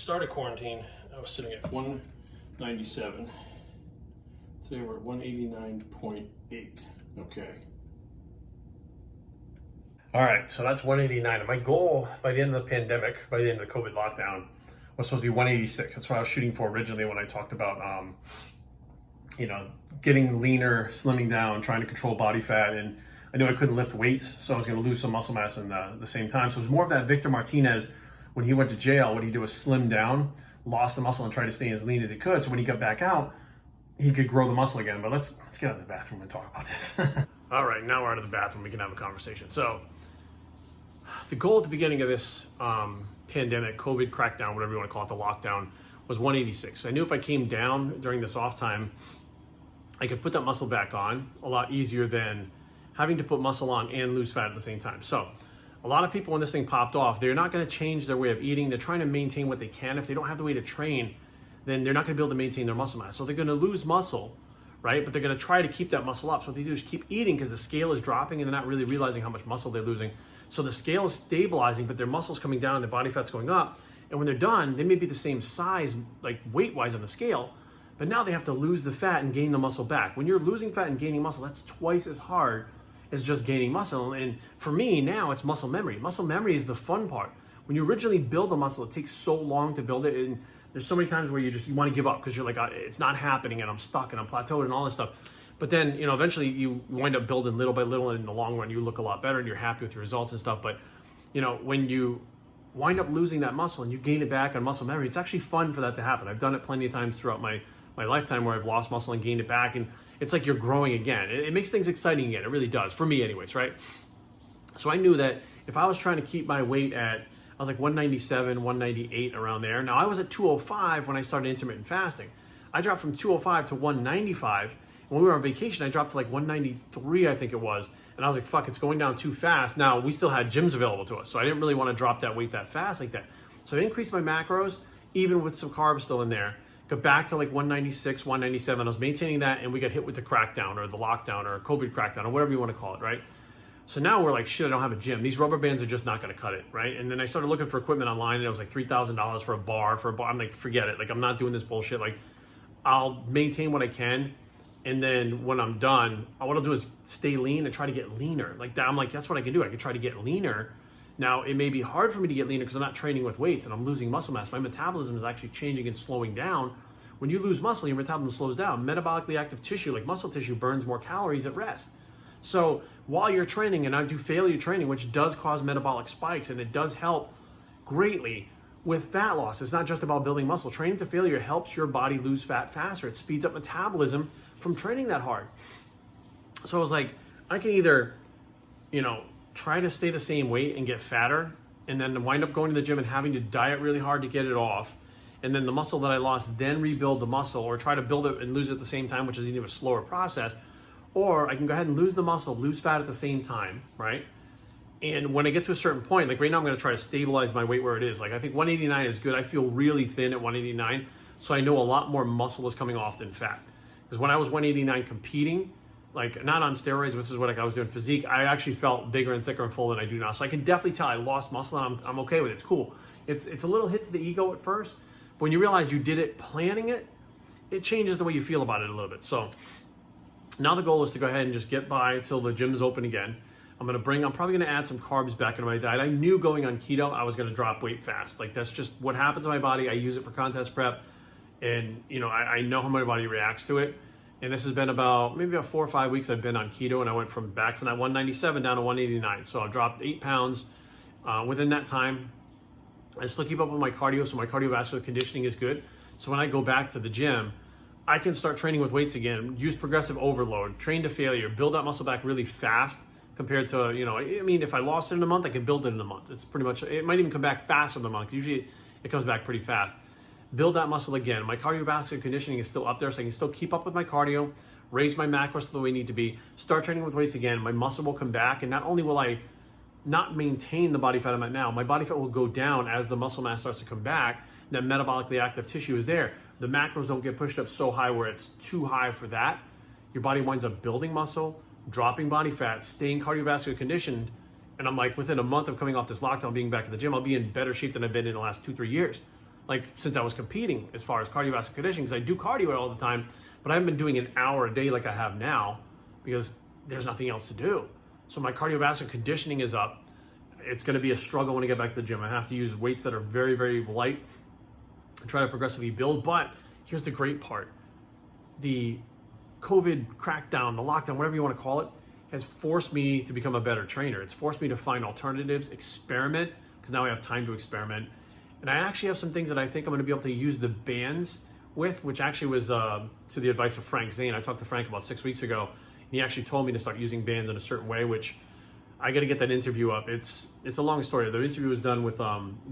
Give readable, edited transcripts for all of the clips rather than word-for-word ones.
start of quarantine, I was sitting at 197. Today we're at 189.8. Okay. All right, so that's 189. And my goal by the end of the pandemic, by the end of the COVID lockdown, was supposed to be 186. That's what I was shooting for originally when I talked about, getting leaner, slimming down, trying to control body fat. And I knew I couldn't lift weights, so I was going to lose some muscle mass in the same time. So it was more of that Victor Martinez, when he went to jail, what he did was slim down, lost the muscle, and tried to stay as lean as he could. So when he got back out, he could grow the muscle again. But let's get out of the bathroom and talk about this. All right, now we're out of the bathroom. We can have a conversation. So the goal at the beginning of this pandemic, COVID crackdown, whatever you want to call it, the lockdown, was 186. I knew if I came down during this off time, I could put that muscle back on a lot easier than having to put muscle on and lose fat at the same time. So a lot of people, when this thing popped off, they're not going to change their way of eating. They're trying to maintain what they can. If they don't have the way to train, then they're not going to be able to maintain their muscle mass. So they're going to lose muscle, right? But they're going to try to keep that muscle up. So what they do is keep eating because the scale is dropping and they're not really realizing how much muscle they're losing. So the scale is stabilizing, but their muscle's coming down and their body fat's going up. And when they're done, they may be the same size, like weight-wise on the scale, but now they have to lose the fat and gain the muscle back. When you're losing fat and gaining muscle, that's twice as hard as just gaining muscle. And for me, now it's muscle memory. Muscle memory is the fun part. When you originally build a muscle, it takes so long to build it. And there's so many times where you want to give up because you're like, it's not happening and I'm stuck and I'm plateaued and all this stuff. But then, eventually you wind up building little by little, and in the long run, you look a lot better and you're happy with your results and stuff. But, when you wind up losing that muscle and you gain it back on muscle memory, it's actually fun for that to happen. I've done it plenty of times throughout my lifetime where I've lost muscle and gained it back. And it's like you're growing again. It makes things exciting again. It really does. For me anyways, right? So I knew that if I was trying to keep my weight at, I was like 197, 198 around there. Now I was at 205 when I started intermittent fasting. I dropped from 205 to 195. When we were on vacation, I dropped to like 193, I think it was. And I was like, fuck, it's going down too fast. Now, we still had gyms available to us, so I didn't really want to drop that weight that fast like that. So I increased my macros, even with some carbs still in there. Got back to like 196, 197. I was maintaining that, and we got hit with the crackdown or the lockdown or COVID crackdown or whatever you want to call it, right? So now we're like, shit, I don't have a gym. These rubber bands are just not going to cut it, right? And then I started looking for equipment online, and it was like $3,000 for a bar. I'm like, forget it. Like, I'm not doing this bullshit. Like, I'll maintain what I can. And then when I'm done, what I'll do is stay lean and try to get leaner. Like that, I'm like, that's what I can do. I can try to get leaner. Now, it may be hard for me to get leaner because I'm not training with weights and I'm losing muscle mass. My metabolism is actually changing and slowing down. When you lose muscle, your metabolism slows down. Metabolically active tissue, like muscle tissue, burns more calories at rest. So while you're training, and I do failure training, which does cause metabolic spikes, and it does help greatly with fat loss. It's not just about building muscle. Training to failure helps your body lose fat faster. It speeds up metabolism from training that hard. So I was like, I can either, try to stay the same weight and get fatter, and then wind up going to the gym and having to diet really hard to get it off, and then the muscle that I lost, then rebuild the muscle, or try to build it and lose it at the same time, which is even a slower process. Or I can go ahead and lose the muscle, lose fat at the same time, right? And when I get to a certain point, like right now I'm going to try to stabilize my weight where it is. Like I think 189 is good. I feel really thin at 189, so I know a lot more muscle is coming off than fat. Because when I was 189 competing, like not on steroids, which is what I was doing physique, I actually felt bigger and thicker and full than I do now. So I can definitely tell I lost muscle, and I'm okay with it. It's cool. It's a little hit to the ego at first, but when you realize you did it planning it, it changes the way you feel about it a little bit. So now the goal is to go ahead and just get by until the gym is open again. I'm probably gonna add some carbs back into my diet. I knew going on keto, I was gonna drop weight fast. Like that's just what happens to my body. I use it for contest prep. And I know how my body reacts to it. And this has been about 4 or 5 weeks I've been on keto, and I went back from that 197 down to 189. So I've dropped 8 pounds within that time. I still keep up with my cardio, so my cardiovascular conditioning is good. So when I go back to the gym, I can start training with weights again, use progressive overload, train to failure, build that muscle back really fast compared to, if I lost it in a month, I can build it in a month. It's pretty much, it might even come back faster than a month. Usually it comes back pretty fast. Build that muscle again. My cardiovascular conditioning is still up there, so I can still keep up with my cardio, raise my macros to the way I need to be, start training with weights again. My muscle will come back, and not only will I not maintain the body fat I'm at now, my body fat will go down as the muscle mass starts to come back. That metabolically active tissue is there. The macros don't get pushed up so high where it's too high for that. Your body winds up building muscle, dropping body fat, staying cardiovascular conditioned, and I'm like, within a month of coming off this lockdown, being back in the gym, I'll be in better shape than I've been in the last 2-3 years. like since I was competing as far as cardiovascular conditioning, because I do cardio all the time, but I haven't been doing an hour a day like I have now because there's nothing else to do. So my cardiovascular conditioning is up. It's going to be a struggle when I get back to the gym. I have to use weights that are very, very light and try to progressively build. But here's the great part. The COVID crackdown, the lockdown, whatever you want to call it, has forced me to become a better trainer. It's forced me to find alternatives, experiment, because now I have time to experiment. And I actually have some things that I think I'm going to be able to use the bands with, which actually was to the advice of Frank Zane. I talked to Frank about 6 weeks ago, and he actually told me to start using bands in a certain way, which I got to get that interview up. It's a long story. The interview was done with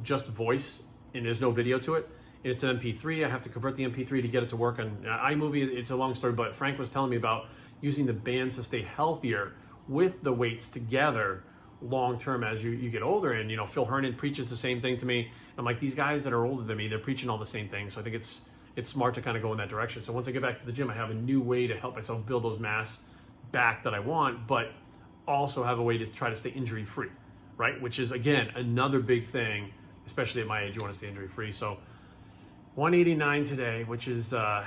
just voice, and there's no video to it. And it's an MP3. I have to convert the MP3 to get it to work on iMovie. It's a long story, but Frank was telling me about using the bands to stay healthier with the weights together long term as you get older. And Phil Hernan preaches the same thing to me. I'm like, these guys that are older than me, they're preaching all the same things. So I think it's smart to kind of go in that direction. So once I get back to the gym, I have a new way to help myself build those mass back that I want, but also have a way to try to stay injury free, right? Which is, again, another big thing, especially at my age. You want to stay injury free. So 189 today, which is I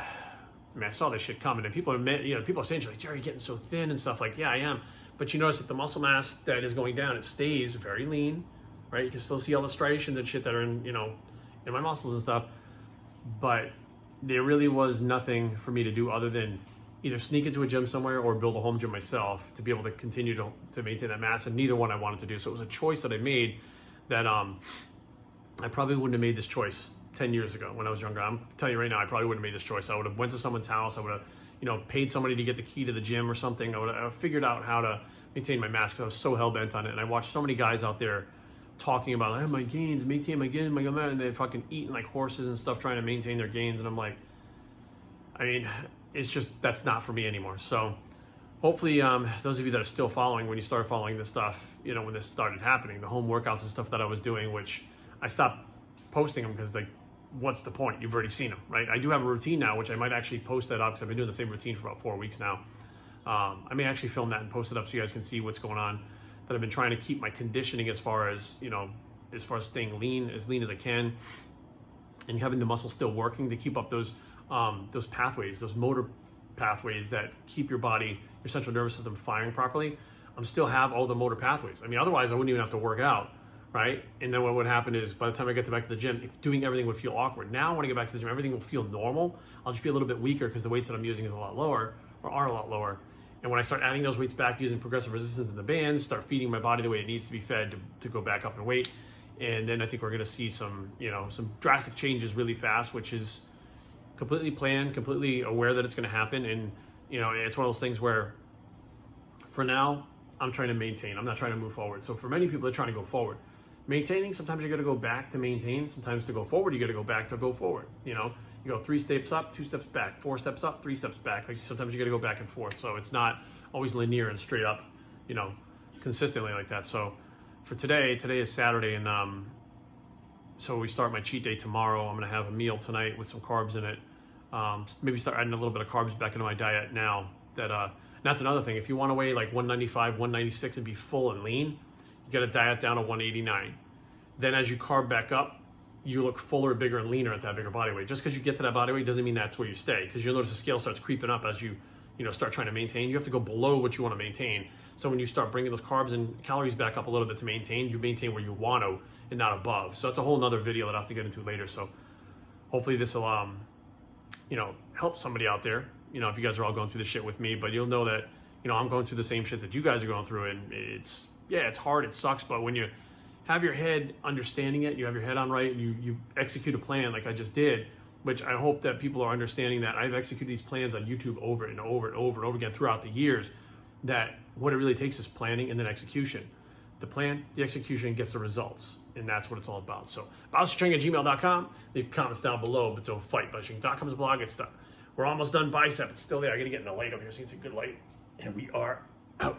saw this shit coming, and people are saying, like, Jerry, you're getting so thin and stuff. Like, yeah, I am. But you notice that the muscle mass that is going down, it stays very lean, right? You can still see all the striations and shit that are in my muscles and stuff. But there really was nothing for me to do other than either sneak into a gym somewhere or build a home gym myself to be able to continue to maintain that mass. And neither one I wanted to do. So it was a choice that I made that I probably wouldn't have made this choice 10 years ago when I was younger. I'm telling you right now, I probably wouldn't have made this choice. I would have went to someone's house. I would have, paid somebody to get the key to the gym or something. I would have figured out how to maintain my mass because I was so hell-bent on it. And I watched so many guys out there talking about, I have my gains, maintain my gains, and they're fucking eating like horses and stuff trying to maintain their gains. And I'm like, it's just, that's not for me anymore. So hopefully those of you that are still following, when you start following this stuff, when this started happening, the home workouts and stuff that I was doing, which I stopped posting them because, like, what's the point? You've already seen them, right? I do have a routine now, which I might actually post that up because I've been doing the same routine for about 4 weeks now. I may actually film that and post it up so you guys can see what's going on. That I've been trying to keep my conditioning as far as staying lean as I can, and having the muscle still working to keep up those pathways, those motor pathways that keep your body, your central nervous system firing properly. I'm still have all the motor pathways. Otherwise I wouldn't even have to work out, right? And then what would happen is by the time I get back to the gym, doing everything would feel awkward. Now when I get back to the gym, everything will feel normal. I'll just be a little bit weaker because the weights that I'm using is a lot lower, or are a lot lower. And when I start adding those weights back using progressive resistance in the bands, start feeding my body the way it needs to be fed to go back up in weight. And then I think we're going to see some drastic changes really fast, which is completely planned, completely aware that it's going to happen. And, it's one of those things where for now, I'm trying to maintain. I'm not trying to move forward. So for many people, they're trying to go forward. Maintaining, sometimes you got to go back to maintain. Sometimes to go forward, you got to go back to go forward. You go 3 steps up, 2 steps back, 4 steps up, 3 steps back. Like sometimes you got to go back and forth. So it's not always linear and straight up, consistently like that. So for today is Saturday, and so we start my cheat day tomorrow. I'm going to have a meal tonight with some carbs in it. Maybe start adding a little bit of carbs back into my diet now. That's another thing. If you want to weigh like 195, 196 and be full and lean, you got to diet down to 189. Then as you carb back up, you look fuller, bigger, and leaner at that bigger body weight. Just because you get to that body weight doesn't mean that's where you stay, because you'll notice the scale starts creeping up as you start trying to maintain. You have to go below what you want to maintain. So when you start bringing those carbs and calories back up a little bit to maintain, you maintain where you want to and not above. So that's a whole nother video that I'll have to get into later. So hopefully this will help somebody out there, if you guys are all going through this shit with me. But you'll know that I'm going through the same shit that you guys are going through, and it's hard, it sucks, but when you have your head understanding it, you have your head on right, and you execute a plan like I just did, which I hope that people are understanding that I've executed these plans on YouTube over and over and over and over again throughout the years, that what it really takes is planning and then execution. The plan, the execution gets the results, and that's what it's all about. So, BounceTraining@gmail.com. Leave comments down below, but don't fight. BounceTraining.com is a blog. It's done. We're almost done bicep. It's still there. I got to get in the light up here so it's a good light. And we are out.